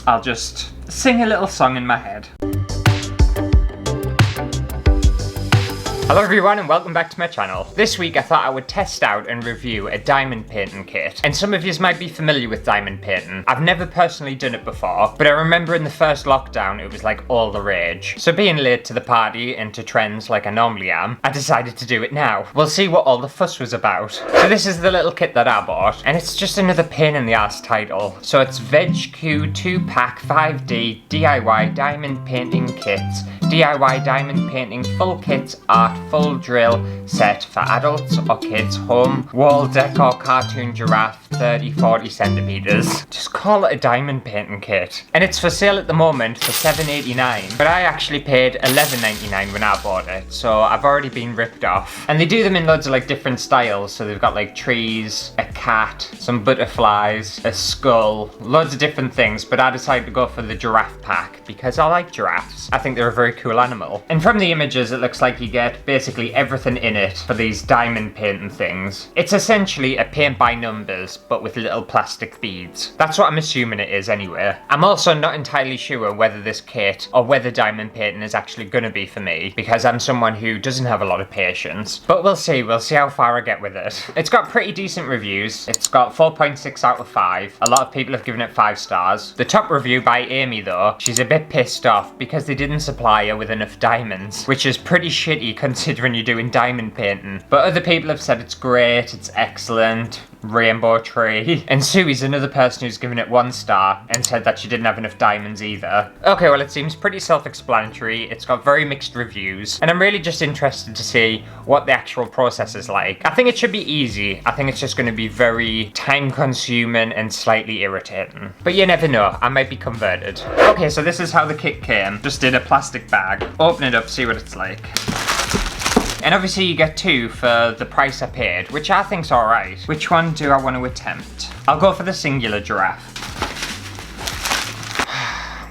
I'll just sing a little song in my head. Hello everyone and welcome back to my channel. This week I thought I would test out and review a diamond painting kit. And some of you might be familiar with diamond painting. I've never personally done it before, but I remember in the first lockdown it was like all the rage. So being late to the party and to trends like I normally am, I decided to do it now. We'll see what all the fuss was about. So this is the little kit that I bought, and it's just another pain in the ass title. So it's VegQ 2-pack 5D DIY diamond painting kits. DIY diamond painting full kits art full drill set for adults or kids, home, wall decor cartoon giraffe 30-40 centimeters. Just call it a diamond painting kit. And it's for sale at the moment for $7.89, but I actually paid $11.99 when I bought it, so I've already been ripped off. And they do them in loads of like different styles, so they've got like trees, a cat, some butterflies, a skull, loads of different things, but I decided to go for the giraffe pack because I like giraffes. I think they're a very cool animal. And from the images it looks like you get basically everything in it for these diamond painting things. It's essentially a paint by numbers but with little plastic beads. That's what I'm assuming it is anyway. I'm also not entirely sure whether this kit or whether diamond painting is actually gonna be for me because I'm someone who doesn't have a lot of patience. But we'll see how far I get with it. It's got pretty decent reviews. It's got 4.6 out of 5. A lot of people have given it 5 stars. The top review by Amy though, she's a bit pissed off because they didn't supply her with enough diamonds, which is pretty shitty considering you're doing diamond painting. But other people have said it's great, it's excellent, rainbow tree. And Sue's another person who's given it 1 star and said that she didn't have enough diamonds either. Okay, well it seems pretty self-explanatory. It's got very mixed reviews and I'm really just interested to see what the actual process is like. I think it should be easy. I think it's just going to be very time consuming and slightly irritating. But you never know, I might be converted. Okay, so this is how the kit came. Just in a plastic bag. Open it up, see what it's like. And obviously you get 2 for the price I paid, which I think's alright. Which one do I want to attempt? I'll go for the singular giraffe.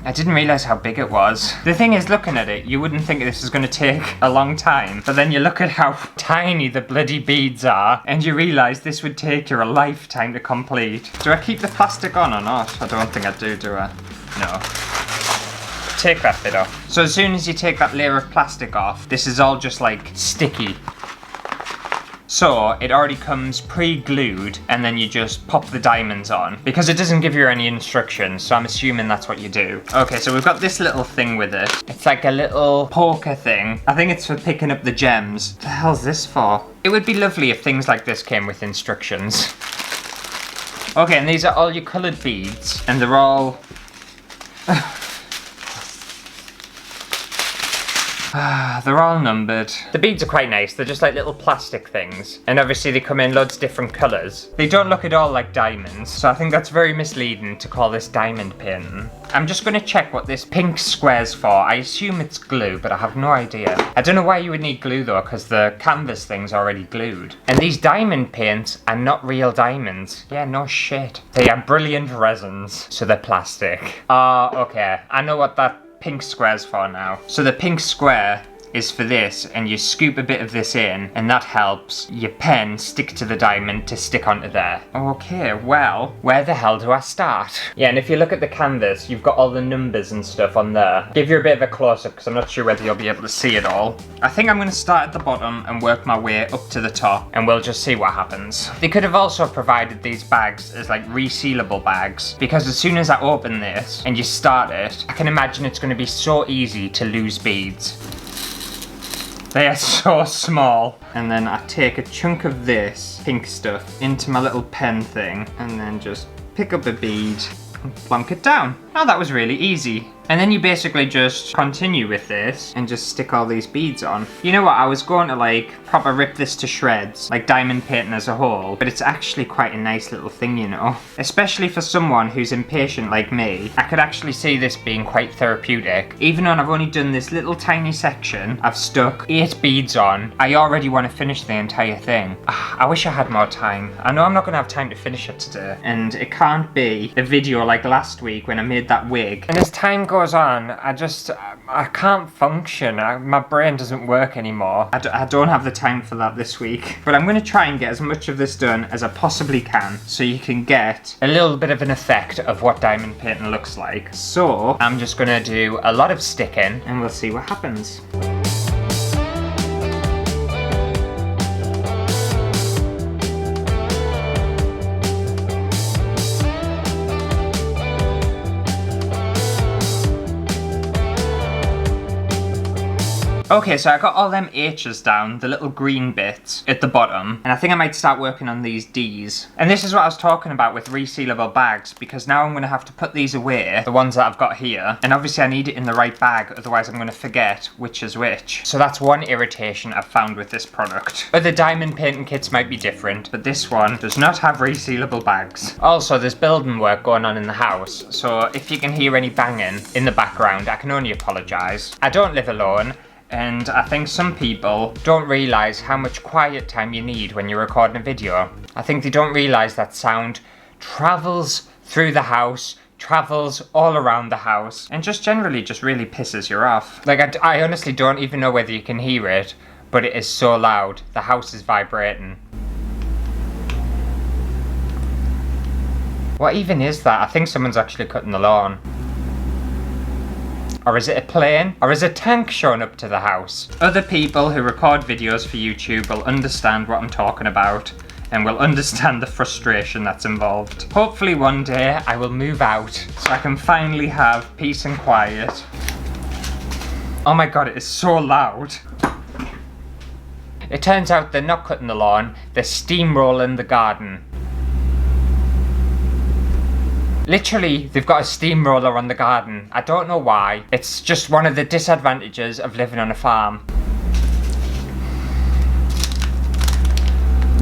I didn't realise how big it was. The thing is, looking at it, you wouldn't think this is going to take a long time, but then you look at how tiny the bloody beads are, and you realise this would take you a lifetime to complete. Do I keep the plastic on or not? I don't think I do I? No. Take that bit off. So as soon as you take that layer of plastic off, this is all just like sticky. So it already comes pre-glued and then you just pop the diamonds on because it doesn't give you any instructions, so I'm assuming that's what you do. Okay, so we've got this little thing with it. It's like a little poker thing. I think it's for picking up the gems. What the hell's this for? It would be lovely if things like this came with instructions. Okay, and these are all your coloured beads and they're all... they're all numbered. The beads are quite nice. They're just like little plastic things. And obviously they come in loads of different colours. They don't look at all like diamonds, so I think that's very misleading to call this diamond painting. I'm just going to check what this pink square's for. I assume it's glue, but I have no idea. I don't know why you would need glue though, because the canvas thing's already glued. And these diamond paints are not real diamonds. Yeah, no shit. They are brilliant resins, so they're plastic. Okay. I know what that pink square's for now. So the pink square is for this, and you scoop a bit of this in, and that helps your pen stick to the diamond to stick onto there. Okay, well, where the hell do I start? Yeah, and if you look at the canvas, you've got all the numbers and stuff on there. Give you a bit of a close-up, because I'm not sure whether you'll be able to see it all. I think I'm going to start at the bottom and work my way up to the top, and we'll just see what happens. They could have also provided these bags as like resealable bags, because as soon as I open this and you start it, I can imagine it's going to be so easy to lose beads. They are so small. And then I take a chunk of this pink stuff into my little pen thing and then just pick up a bead and plonk it down. Oh, that was really easy. And then you basically just continue with this and just stick all these beads on. You know what, I was going to like proper rip this to shreds, like diamond painting as a whole, but it's actually quite a nice little thing, you know. Especially for someone who's impatient like me, I could actually see this being quite therapeutic. Even though I've only done this little tiny section, I've stuck 8 beads on, I already want to finish the entire thing. I wish I had more time. I know I'm not going to have time to finish it today, and it can't be a video like last week when I made made that wig. And as time goes on, I can't function. My brain doesn't work anymore. I don't have the time for that this week. But I'm going to try and get as much of this done as I possibly can so you can get a little bit of an effect of what diamond painting looks like. So I'm just going to do a lot of sticking and we'll see what happens. Okay, so I got all them H's down, the little green bits at the bottom, and I think I might start working on these D's. And this is what I was talking about with resealable bags, because now I'm going to have to put these away, the ones that I've got here, and obviously I need it in the right bag, otherwise I'm going to forget which is which. So that's one irritation I've found with this product. Other diamond painting kits might be different, but this one does not have resealable bags. Also, there's building work going on in the house, so if you can hear any banging in the background, I can only apologise. I don't live alone, and I think some people don't realise how much quiet time you need when you're recording a video. I think they don't realise that sound travels through the house, travels all around the house, and just generally just really pisses you off. Like, I honestly don't even know whether you can hear it, but it is so loud. The house is vibrating. What even is that? I think someone's actually cutting the lawn. Or is it a plane? Or is a tank showing up to the house? Other people who record videos for YouTube will understand what I'm talking about and will understand the frustration that's involved. Hopefully one day I will move out so I can finally have peace and quiet. Oh my god, it is so loud. It turns out they're not cutting the lawn, they're steamrolling the garden. Literally, they've got a steamroller on the garden. I don't know why. It's just one of the disadvantages of living on a farm.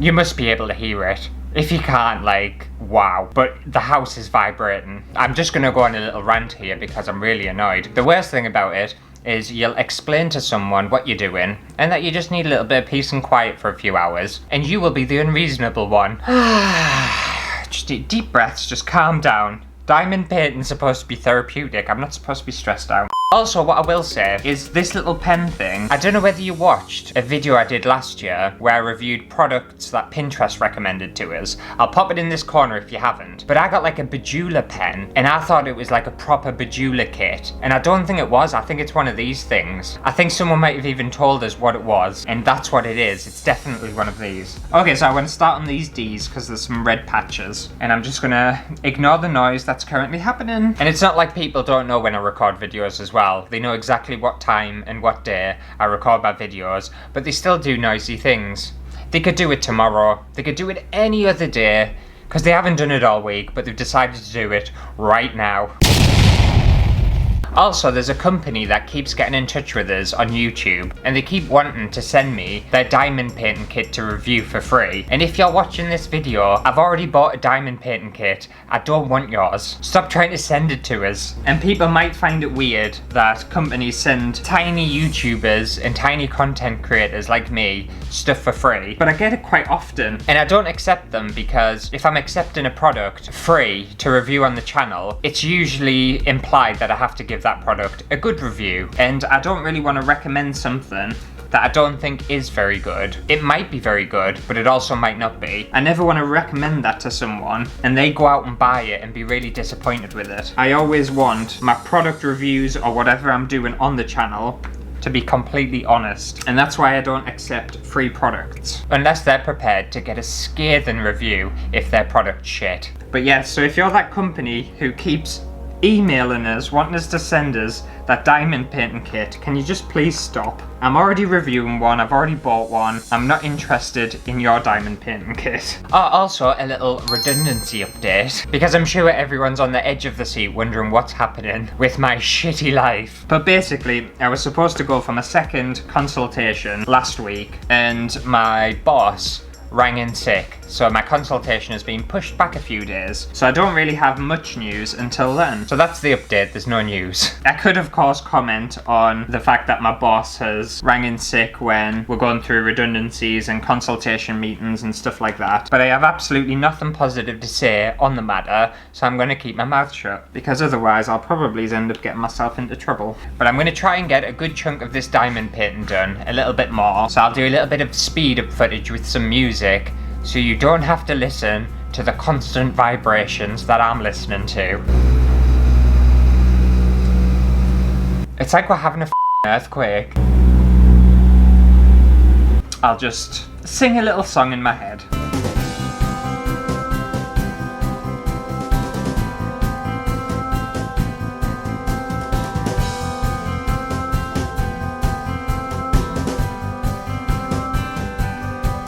You must be able to hear it. If you can't, like, wow. But the house is vibrating. I'm just gonna go on a little rant here because I'm really annoyed. The worst thing about it is you'll explain to someone what you're doing and that you just need a little bit of peace and quiet for a few hours, and you will be the unreasonable one. Just deep breaths, just calm down. Diamond painting's supposed to be therapeutic. I'm not supposed to be stressed out. Also, what I will say is this little pen thing. I don't know whether you watched a video I did last year where I reviewed products that Pinterest recommended to us. I'll pop it in this corner if you haven't. But I got like a Bejeweled pen and I thought it was like a proper Bejeweled kit. And I don't think it was. I think it's one of these things. I think someone might have even told us what it was, and that's what it is. It's definitely one of these. Okay, so I want to start on these D's because there's some red patches. And I'm just gonna ignore the noise that's currently happening. And it's not like people don't know when I record videos as well. They know exactly what time and what day I record my videos, but they still do noisy things. They could do it tomorrow, they could do it any other day, because they haven't done it all week, but they've decided to do it right now. Also, there's a company that keeps getting in touch with us on YouTube, and they keep wanting to send me their diamond painting kit to review for free. And if you're watching this video, I've already bought a diamond painting kit. I don't want yours. Stop trying to send it to us. And people might find it weird that companies send tiny YouTubers and tiny content creators like me stuff for free, but I get it quite often. And I don't accept them because if I'm accepting a product free to review on the channel, it's usually implied that I have to give that product a good review, and I don't really want to recommend something that I don't think is very good. It might be very good, but it also might not be. I never want to recommend that to someone and they go out and buy it and be really disappointed with it. I always want my product reviews or whatever I'm doing on the channel to be completely honest, and that's why I don't accept free products unless they're prepared to get a scathing review if their product's shit. But yeah, so if you're that company who keeps emailing us, wanting us to send us that diamond painting kit, can you just please stop? I'm already reviewing one, I've already bought one. I'm not interested in your diamond painting kit. Oh, also a little redundancy update, because I'm sure everyone's on the edge of the seat wondering what's happening with my shitty life. But basically, I was supposed to go for my second consultation last week, and my boss rang in sick. so my consultation has been pushed back a few days. So I don't really have much news until then. So that's the update, there's no news. I could of course comment on the fact that my boss has rang in sick when we're going through redundancies and consultation meetings and stuff like that. But I have absolutely nothing positive to say on the matter, so I'm going to keep my mouth shut, because otherwise I'll probably end up getting myself into trouble. But I'm going to try and get a good chunk of this diamond painting done, a little bit more. So I'll do a little bit of speed up footage with some music, so you don't have to listen to the constant vibrations that I'm listening to. It's like we're having a earthquake. I'll just sing a little song in my head.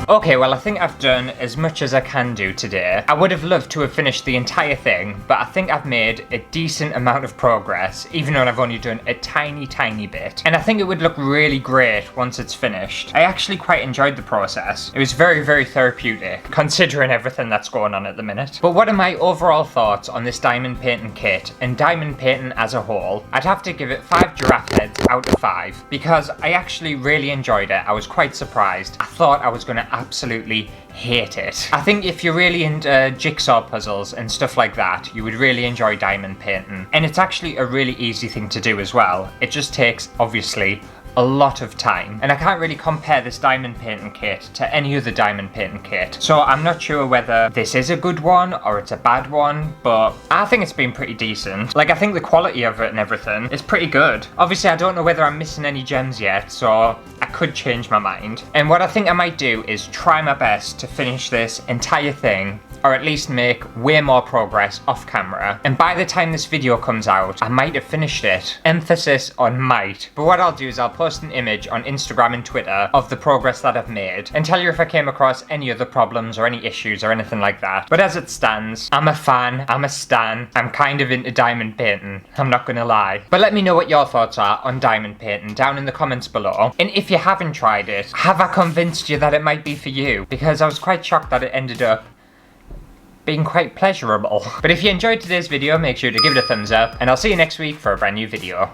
Okay, well I think I've done as much as I can do today. I would have loved to have finished the entire thing, but I think I've made a decent amount of progress, even though I've only done a tiny bit. And I think it would look really great once it's finished. I actually quite enjoyed the process. It was very therapeutic, considering everything that's going on at the minute. But what are my overall thoughts on this diamond painting kit, and diamond painting as a whole? I'd have to give it 5 giraffe heads out of 5, because I actually really enjoyed it. I was quite surprised. I thought I was going to absolutely hate it. I think if you're really into jigsaw puzzles and stuff like that, you would really enjoy diamond painting. And it's actually a really easy thing to do as well. It just takes, obviously, a lot of time, and I can't really compare this diamond painting kit to any other diamond painting kit, so I'm not sure whether this is a good one or it's a bad one, but I think it's been pretty decent. Like, I think the quality of it and everything is pretty good. Obviously I don't know whether I'm missing any gems yet, so I could change my mind. And what I think I might do is try my best to finish this entire thing, or at least make way more progress off camera. And by the time this video comes out, I might have finished it. Emphasis on might. But what I'll do is I'll post an image on Instagram and Twitter of the progress that I've made, and tell you if I came across any other problems or any issues or anything like that. But as it stands, I'm a fan, I'm a stan, I'm kind of into diamond painting, I'm not gonna lie. But let me know what your thoughts are on diamond painting down in the comments below. And if you haven't tried it, have I convinced you that it might be for you? Because I was quite shocked that it ended up being quite pleasurable. But if you enjoyed today's video, make sure to give it a thumbs up, and I'll see you next week for a brand new video.